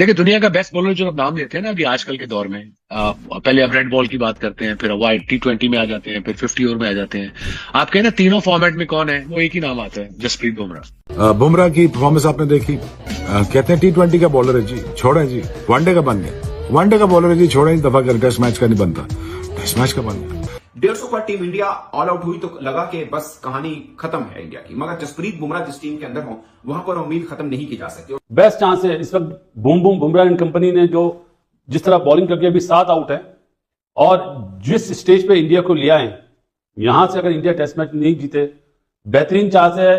देखिए, दुनिया का बेस्ट बॉलर जो आप नाम लेते हैं ना अभी आजकल के दौर में, पहले आप रेड बॉल की बात करते हैं, फिर वाइट T20 में आ जाते हैं, फिर 50 ओवर में आ जाते हैं। आप कहें ना तीनों फॉर्मेट में कौन है, वो एक ही नाम आता है, जसप्रीत बुमराह। बुमराह की परफॉर्मेंस आपने देखी। कहते हैं T20 का बॉलर है जी, छोड़े जी, वनडे का बन गया। वनडे का बॉलर है जी, छोड़े इस दफा कर, टेस्ट मैच का नहीं बनता, टेस्ट मैच का बन गया। 150 पर टीम इंडिया ऑल आउट हुई तो लगा कि बस कहानी खत्म है इंडिया की, मगर जसप्रीत बुमराह जिस टीम के अंदर हो वहां पर उम्मीद खत्म नहीं की जा सकती। बेस्ट चांस है इस वक्त boom boom Bumrah and company ने जो जिस तरह बॉलिंग करके अभी 7 आउट है और जिस स्टेज पे इंडिया को लिया है, यहां से अगर इंडिया टेस्ट मैच नहीं जीते, बेहतरीन चांस है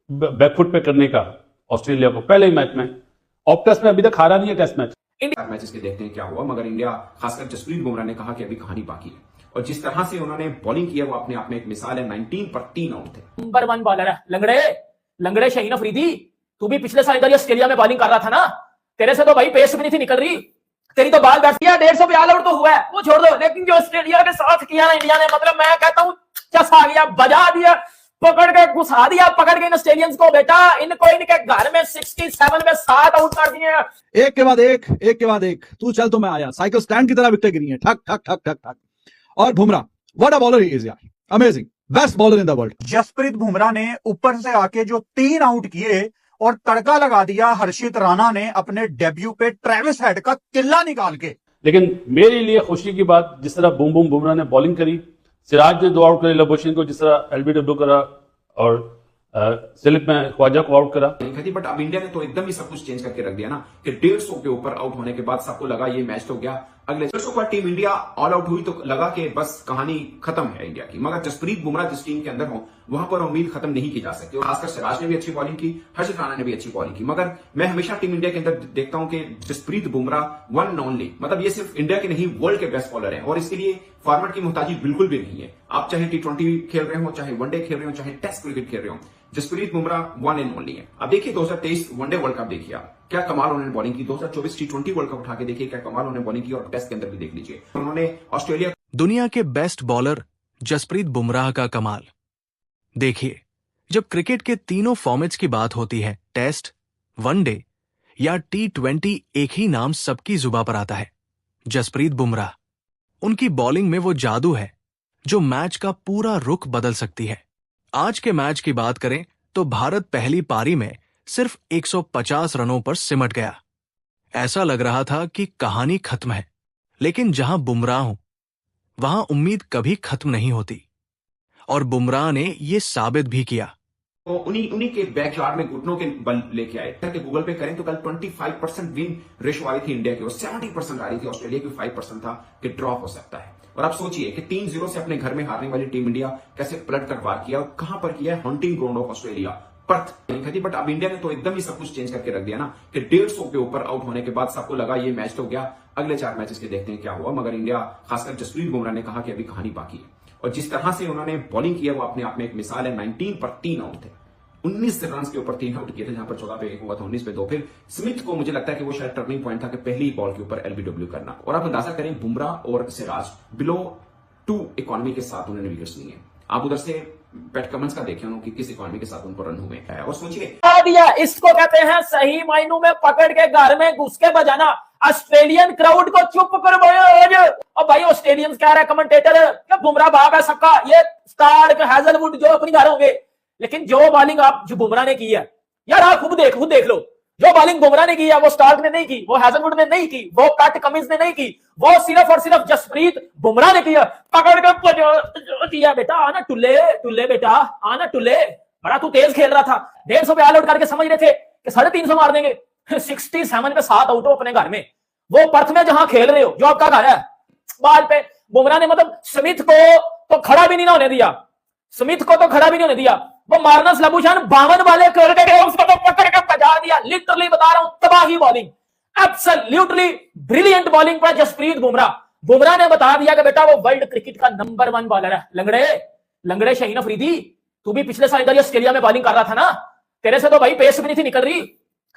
बैकफुट पे करने का ऑस्ट्रेलिया को पहले ही मैच में। ऑफ टेस्ट में अभी तक हारा नहीं है टेस्ट मैच। इंडिया मैचेस के देखते हैं क्या हुआ, मगर इंडिया खासकर जसप्रीत बुमराह ने कहा कि अभी कहानी बाकी है और जिस तरह से उन्होंने बॉलिंग की है वो अपने आप में एक मिसाल है। 19 पर 3 आउट थे। नंबर 1 बॉलर है लंगड़े लंगड़े शाहीन अफरीदी। तू भी पिछले साल इधर ऑस्ट्रेलिया में बॉलिंग कर रहा था ना, तेरे से तो भाई पेस भी नहीं थी निकल रही, तेरी तो बाल बैठ गया। 150 पे ऑल आउट तो हुआ है, वो छोड़ दो, लेकिन जो ऑस्ट्रेलिया के साथ किया ना इंडिया ने, मतलब मैं कहता हूं चसा गया, बजा दिया, पकड़ के घुसा दिया, पकड़ के इन ऑस्ट्रेलियंस को। बेटा इनको इनके घर में 67 में 7 आउट कर दिए, एक के बाद एक। तू चल तो मैं आया, साइकिल स्टैंड की तरह विकेटें गिरी हैं, ठक ठक ठक ठक ठक। और Bumrah what a bowler he is यार, amazing, best bowler in the world. Jasprit Bumrah ने ऊपर से आके जो 3 आउट किए और तड़का लगा दिया हर्षित राणा ने अपने डेब्यू पे ट्रेविस हेड का किल्ला निकाल के। लेकिन मेरे लिए खुशी की बात, जिस तरह बूम बूम बुमराह ने बॉलिंग करी, सिराज ने 2 आउट करे, लबोशन को जिस तरह LBW करा और स्लिप में ख्वाजा को आउट करा। बट अब इंडिया ने तो एकदम ही सब कुछ चेंज करके रख दिया ना कि 150 के ऊपर आउट होने के बाद सबको लगा ये मैच तो गया। अगले 150 पर टीम इंडिया ऑल आउट हुई तो लगा कि बस कहानी खत्म है इंडिया की, मगर जसप्रीत बुमराह जिस टीम के अंदर हो वहां पर उम्मीद खत्म नहीं की जा सकती। और खासकर सिराज ने भी अच्छी बॉलिंग की, हर्षित राणा ने भी अच्छी बॉलिंग की, मगर मैं हमेशा टीम इंडिया के अंदर देखता हूं कि Jasprit Bumrah one and only, मतलब ये सिर्फ इंडिया के नहीं वर्ल्ड के बेस्ट बॉलर हैं और इसके लिए फॉर्मेट की मुहताजी बिल्कुल भी नहीं है। आप चाहे T20 खेल रहे हो, चाहे वनडे खेल रहे हो, चाहे टेस्ट क्रिकेट खेल रहे हो, Jasprit Bumrah one and only है। अब देखिए 2023 वनडे वर्ल्ड कप देखिए आप, क्या कमाल उन्होंने बॉलिंग की। 2024 T20 वर्ल्ड कप उठा के देखिए क्या कमाल उन्होंने बॉलिंग की और टेस्ट के अंदर भी देख लीजिए उन्होंने ऑस्ट्रेलिया। दुनिया के बेस्ट बॉलर जसप्रीत बुमराह का कमाल देखिए। जब क्रिकेट के तीनों फॉर्मेट्स की बात होती है, टेस्ट, वनडे या T20, एक ही नाम सबकी जुबान पर आता है, जसप्रीत बुमराह। उनकी बॉलिंग में वो जादू है जो मैच का पूरा रुख बदल सकती है। आज के मैच की बात करें तो भारत पहली पारी में सिर्फ 150 रनों पर सिमट गया। ऐसा लग रहा था कि कहानी खत्म है, लेकिन जहां बुमराह हो वहां उम्मीद कभी खत्म नहीं होती और बुमराह ने ये साबित भी किया। तो उन्हीं के बैकयार्ड में घुटनों के बल लेके आए थे। गूगल पे करें तो कल 25% विन रेशो आई थी इंडिया की और 70% आ रही थी ऑस्ट्रेलिया की, 5% था कि ड्रॉ हो सकता है। और आप सोचिए कि 3-0 से अपने घर में हारने वाली टीम इंडिया कैसे पलट कर वार किया और कहां पर किया है, hunting ground of Australia, Perth नहीं खती। बट अब इंडिया ने तो एकदम ही सब कुछ चेंज करके रख दिया ना कि 150 के ऊपर आउट होने के बाद सबको लगा ये मैच तो गया। अगले 4 मैचेस के देखते हैं क्या हुआ, मगर इंडिया खासकर जसप्रीत बुमराह ने कहा कि अभी कहानी बाकी है और जिस तरह से उन्होंने बॉलिंग की है वो अपने आप में एक मिसाल है। 19 पर 3 आउट थे, 19 रन के ऊपर 3 आउट किए थे, जहां पर 14 पे 1 हुआ था, 19 पे 2। फिर स्मिथ को मुझे लगता है कि वो शायद टर्निंग पॉइंट था कि पहली बॉल के ऊपर LBW करना। और आप अंदाजा करें बुमराह और सिराज बिलो 2 इकोनॉमी के साथ उन्होंने विकेट्स लिए हैं। आप उधर से पैट कमिंस का देखें उन्होंने किस इकोनॉमी के साथ उनको रन हुए हैं। और सोचिए दिया, इसको कहते हैं सही मायनों में पकड़ के घर में घुस के बजाना। ऑस्ट्रेलियन क्राउड को चुप करवाया। और भाई ऑस्ट्रेलियंस कह रहे कमेंटेटर कि बुमराह बाप है सबका, ये स्टार्क हैजलवुड जो अपनी घर होंगे, लेकिन जो बॉलिंग आप जो बुमराह ने की है यार, आप खुद देख लो, जो बॉलिंग बुमराह ने की है वो स्टार्क ने नहीं की, वो हैजलवुड ने नहीं की, वो पैट कमिंस ने नहीं की, वो सिर्फ और सिर्फ जसप्रीत बुमराह ने किया। पकड़ के दिया, बेटा आना टुल्ले बेटा आना टुल्ले, बड़ा तू तेज खेल रहा था। 150 पे ऑल आउट करके समझ रहे थे कि 350 मार देंगे। 67 पे 7 आउट हो अपने घर में, वो पर्थ में जहां खेल रहे हो, जो आपका घर है। बाल पे बुमराह ने मतलब स्मिथ को तो खड़ा भी नहीं होने दिया, स्मिथ को तो खड़ा भी नहीं होने दिया। वो मार्नस लबूशान 52 वाले करके उसको तो पकड़ के बजा दिया। लिटरली बता रहा हूं, तबाही बॉलिंग, एब्सोल्युटली ब्रिलियंट बॉलिंग पर जसप्रीत बुमराह। बुमराह ने बता दिया कि बेटा वो वर्ल्ड क्रिकेट का नंबर 1 बॉलर है। लंगड़े शाहीन अफरीदी, तू भी पिछले साल इधर ऑस्ट्रेलिया में बॉलिंग कर रहा था ना, तेरे से तो भाई पेस भी नहीं थी निकल रही,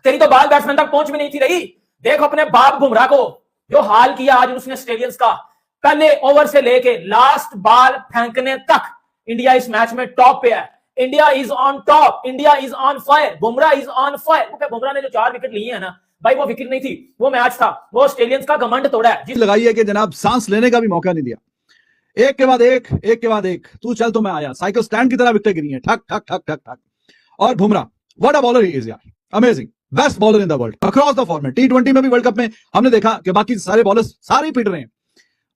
तेरी तो बाल बैट्समैन तक पहुंच भी नहीं थी रही। देख अपने बाप बुमराह को जो हाल किया आज उसने ऑस्ट्रेलियंस का। पहले ओवर से लेके लास्ट बॉल फेंकने तक इंडिया इस मैच में टॉप पे है। India is on top, India is on fire, Bumrah is on fire. क्योंकि बुमराह ने जो 4 विकेट लिए हैं ना, भाई वो विकेट नहीं थी, वो मैच था, वो ऑस्ट्रेलियंस का घमंड तोड़ा है। लगाई है कि जनाब सांस लेने का भी मौका नहीं दिया, एक के बाद एक, तू चल तो मैं आया, साइकिल स्टैंड की तरह विकेटें गिरी हैं, ठक ठक ठक ठक ठक। और Bumrah, what a bowler he is यार, amazing, best bowler in the world across the format. T20 में भी, वर्ल्ड कप में हमने देखा कि बाकी सारे बॉलर्स सारे ही पीट रहे हैं,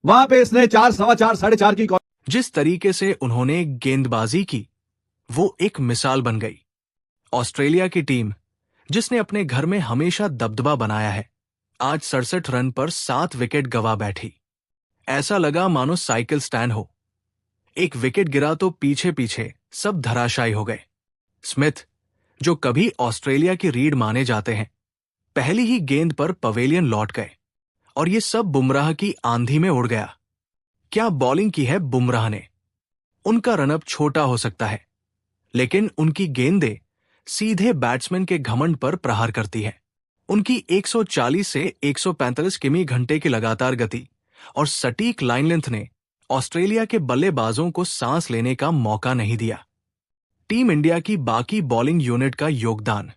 वहां पे इसने 4, सवा 4, 4.5 की जिस तरीके से उन्होंने गेंदबाजी की वो एक मिसाल बन गई। ऑस्ट्रेलिया की टीम, जिसने अपने घर में हमेशा दबदबा बनाया है, आज 67 रन पर 7 विकेट गंवा बैठी। ऐसा लगा मानो साइकिल स्टैंड हो। एक विकेट गिरा तो पीछे पीछे सब धराशायी हो गए। स्मिथ, जो कभी ऑस्ट्रेलिया की रीढ़ माने जाते हैं, पहली ही गेंद पर पवेलियन लौट गए और ये सब बुमराह की आंधी में उड़ गया। क्या बॉलिंग की है बुमराह ने। उनका रनअप छोटा हो सकता है, लेकिन उनकी गेंदें सीधे बैट्समैन के घमंड पर प्रहार करती है। उनकी 140 से 145 किमी घंटे की लगातार गति और सटीक लाइन लेंथ ने ऑस्ट्रेलिया के बल्लेबाजों को सांस लेने का मौका नहीं दिया। टीम इंडिया की बाकी बॉलिंग यूनिट का योगदान।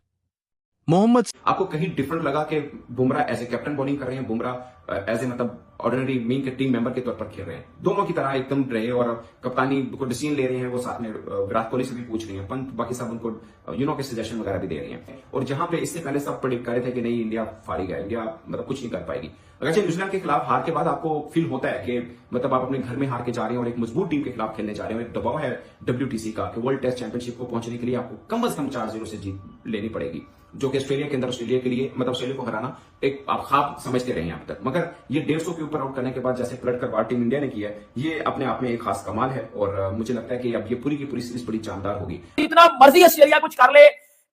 मोहम्मद, आपको कहीं डिफरेंट लगा कि Bumrah as a captain bowling कर रहे हैं, बुमराह एज ए मतलब ऑर्डिनरी मीन के टीम मेंबर के तौर पर खेल रहे हैं, दोनों की तरह एकदम रहे और कप्तानी को डिसीजन ले रहे हैं, वो साथ में विराट कोहली से भी पूछ रही हैं, पंत बाकी सब उनको के सजेशन वगैरह भी दे रही हैं। और जहां पे इससे पहले सब प्रेडिक्ट कर रहे थे कि नहीं इंडिया फाड़ी गया, इंडिया मतलब कुछ नहीं कर पाएगी। अगरचे न्यूजीलैंड के खिलाफ हार के बाद आपको फील होता है कि मतलब आप अपने घर में हार के जा रहे हैं और एक मजबूत टीम के खिलाफ खेलने जा रहे हैं, एक दबाव है WTC का कि वर्ल्ड टेस्ट चैंपियनशिप को पहुंचने के लिए आपको कम से कम 4-0 से जीत लेनी पड़ेगी, जो कि ऑस्ट्रेलिया के अंदर ऑस्ट्रेलिया के लिए मतलब ऑस्ट्रेलिया को हराना एक आप ख्वाब समझते रहे हैं अब तक। मगर ये 150 के ऊपर आउट करने के बाद जैसे पलट कर टीम इंडिया ने किया है, ये अपने आप में एक खास कमाल है और मुझे लगता है कि अब ये पूरी की पूरी सीरीज बड़ी शानदार होगी। इतना मर्जी ऑस्ट्रेलिया कुछ कर ले,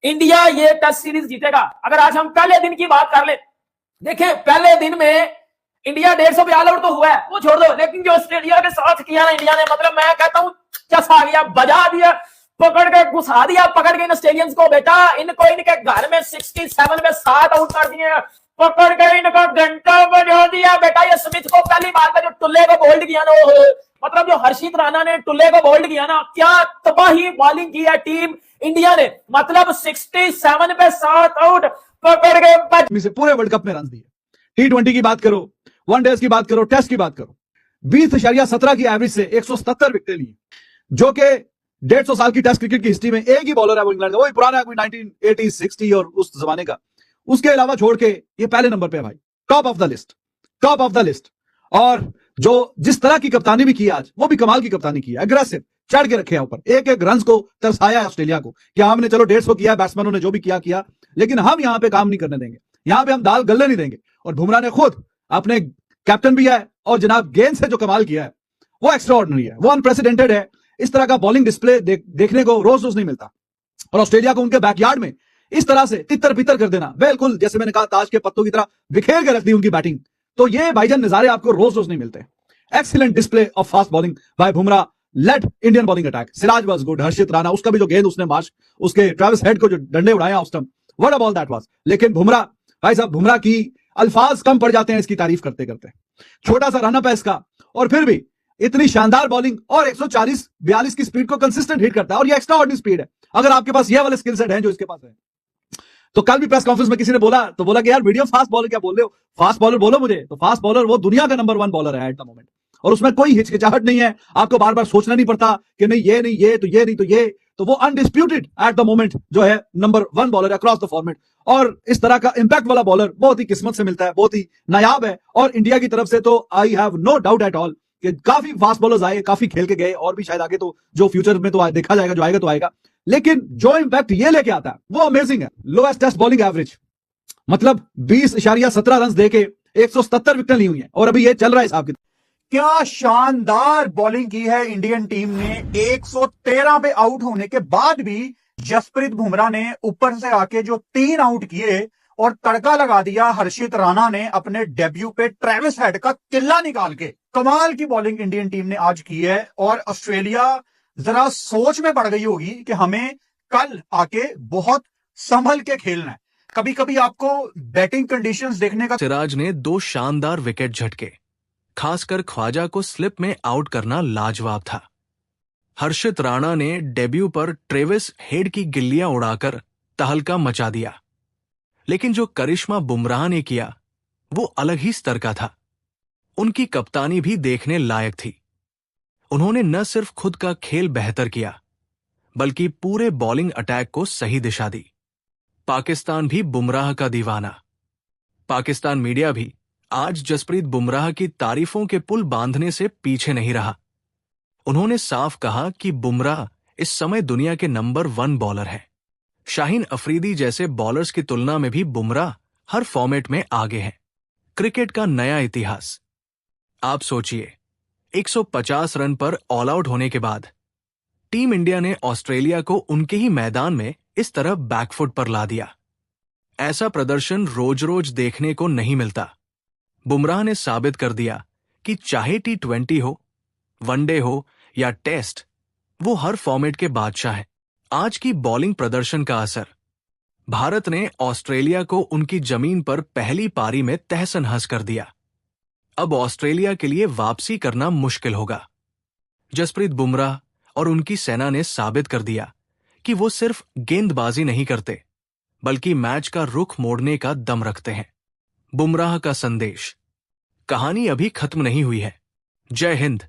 इंडिया ये टेस्ट सीरीज जीतेगा। अगर आज हम पहले दिन की बात कर ले, देखें पहले दिन में इंडिया 150 पे ऑल आउट तो हुआ है, वो छोड़ दो, लेकिन जो ऑस्ट्रेलिया के साथ किया ना इंडिया ने, मतलब मैं कहता हूं चसा गया, बजा दिया, पकड़ के घुसा दिया, पकड़ के इन ऑस्ट्रेलियंस को। बेटा इनको इनके घर में 67 में 7 आउट कर दिए, पकड़ के इनका घंटा बजा दिया। बेटा ये स्मिथ को पहली बार में जो टुल्ले को बोल्ड किया ना, मतलब जो हर्षित राणा ने टुल्ले को बोल्ड किया ना, क्या तबाही बॉलिंग की है टीम इंडिया ने, मतलब 67 पे 7 आउट पकड़ के से पूरे वर्ल्ड कप में रन दिए। T20 की बात करो, वनडेज की बात करो, टेस्ट की बात करो, 20.17 की एवरेज से 177 विकेटें ली, जो कि 150 साल की टेस्ट क्रिकेट की हिस्ट्री में एक ही बॉलर है वो इंग्लैंड का, वही पुराना है, कोई 1980, 60 और उस जमाने का। उसके अलावा छोड़ के ये पहले नंबर पे है भाई, top of the list, top of the list. और जो जिस तरह की कप्तानी भी की आज, वो भी कमाल की कप्तानी की है, एग्रेसिव, चढ़ के रखे ऊपर, एक एक रन को तरसाया है ऑस्ट्रेलिया को कि हमने चलो 150 किया, बैट्समैनों ने जो भी किया, लेकिन हम यहां पे काम नहीं करने देंगे, यहां पे हम दाल गलने नहीं देंगे। और बुमराह ने खुद अपने कैप्टन भी है और जनाब गेंद से जो कमाल किया है वो एक्स्ट्रा ऑर्डिनरी है, वो अनप्रेसिडेंटेड है। इस तरह का बॉलिंग डिस्प्ले देखने को रोज रोज नहीं मिलता। और ऑस्ट्रेलिया को उनके बैकयार्ड में इस तरह से तितर बितर कर देना, बिल्कुल जैसे मैंने कहा ताज के पत्तों की तरह बिखेर के रख दी उनकी बैटिंग, तो ये भाईजान नजारे आपको रोज रोज नहीं मिलते। Excellent display of fast bowling by Bumrah, led Indian bowling attack. Siraj was good, Harshit Rana, उसका भी जो गेंद उसने मार्च उसके ट्रेविस हेड को जो डंडे उड़ाया उस time, what a ball that was. लेकिन बुमराह भाई साहब, बुमराह की अल्फाज कम पड़ जाते हैं इसकी तारीफ करते करते। छोटा सा रनअप है इसका और फिर भी इतनी शानदार बॉलिंग और 140-42 की स्पीड को कंसिस्टेंट हिट करता है, और ये एक्स्ट्रा ऑर्डिनरी स्पीड है। अगर आपके पास ये वाले स्किल सेट है जो इसके पास है, तो कल भी प्रेस कॉन्फ्रेंस में किसी ने बोला कि यार मीडियम फास्ट बॉलर क्या बोल रहे हो, फास्ट बॉलर बोलो मुझे। तो फास्ट बॉलर वो दुनिया का नंबर 1 बॉलर है एट द मोमेंट, और उसमें कोई हिचकिचाहट नहीं है, आपको बार बार सोचना नहीं पड़ता कि नहीं ये नहीं ये तो ये नहीं तो ये, तो वो अनडिस्प्यूटेड एट द मोमेंट जो है नंबर 1 बॉलर है अक्रॉस द फॉर्मेट। और इस तरह का इंपैक्ट वाला बॉलर बहुत ही किस्मत से मिलता है, बहुत ही नायाब है। और इंडिया की तरफ से तो I have no doubt at all कि काफी फास्ट बॉलर्स आए, काफी खेल के गए, और भी शायद आगे तो जो फ्यूचर में तो देखा जाएगा, जो आएगा तो आएगा, लेकिन जो इंपैक्ट ये लेके आता है वो अमेजिंग है। लोएस्ट टेस्ट बॉलिंग एवरेज, मतलब 20.17 रन देके 177 विकेट ली हुई है, और अभी ये चल रहा है साहब। क्या शानदार बॉलिंग की है इंडियन टीम ने। 113 पे आउट होने के बाद भी जसप्रीत बुमराह ने ऊपर से आके जो 3 आउट किए और तड़का लगा दिया हर्षित राणा ने अपने डेब्यू पे ट्रेविस हेड का किल्ला निकाल के। कमाल की बॉलिंग इंडियन टीम ने आज की है, और ऑस्ट्रेलिया जरा सोच में पड़ गई होगी कि हमें कल आके बहुत संभल के खेलना है। कभी कभी आपको बैटिंग कंडीशंस देखने का। सिराज ने 2 शानदार विकेट झटके, खासकर ख्वाजा को स्लिप में आउट करना लाजवाब था। हर्षित राणा ने डेब्यू पर ट्रेविस हेड की गिल्लियां उड़ाकर तहलका मचा दिया। लेकिन जो करिश्मा बुमराह ने किया वो अलग ही स्तर का था। उनकी कप्तानी भी देखने लायक थी। उन्होंने न सिर्फ खुद का खेल बेहतर किया बल्कि पूरे बॉलिंग अटैक को सही दिशा दी। पाकिस्तान भी बुमराह का दीवाना। पाकिस्तान मीडिया भी आज जसप्रीत बुमराह की तारीफों के पुल बांधने से पीछे नहीं रहा। उन्होंने साफ कहा कि बुमराह इस समय दुनिया के नंबर 1 बॉलर है। शाहीन अफरीदी जैसे बॉलर्स की तुलना में भी बुमराह हर फॉर्मेट में आगे हैं। क्रिकेट का नया इतिहास। आप सोचिए, 150 रन पर ऑल आउट होने के बाद टीम इंडिया ने ऑस्ट्रेलिया को उनके ही मैदान में इस तरह बैकफुट पर ला दिया। ऐसा प्रदर्शन रोज रोज देखने को नहीं मिलता। बुमराह ने साबित कर दिया कि चाहे T20 हो, वनडे हो या टेस्ट, वो हर फॉर्मेट के बादशाह हैं। आज की बॉलिंग प्रदर्शन का असर। भारत ने ऑस्ट्रेलिया को उनकी जमीन पर पहली पारी में तहस-नहस कर दिया। अब ऑस्ट्रेलिया के लिए वापसी करना मुश्किल होगा। जसप्रीत बुमराह और उनकी सेना ने साबित कर दिया कि वो सिर्फ गेंदबाजी नहीं करते बल्कि मैच का रुख मोड़ने का दम रखते हैं। बुमराह का संदेश। कहानी अभी खत्म नहीं हुई है। जय हिंद।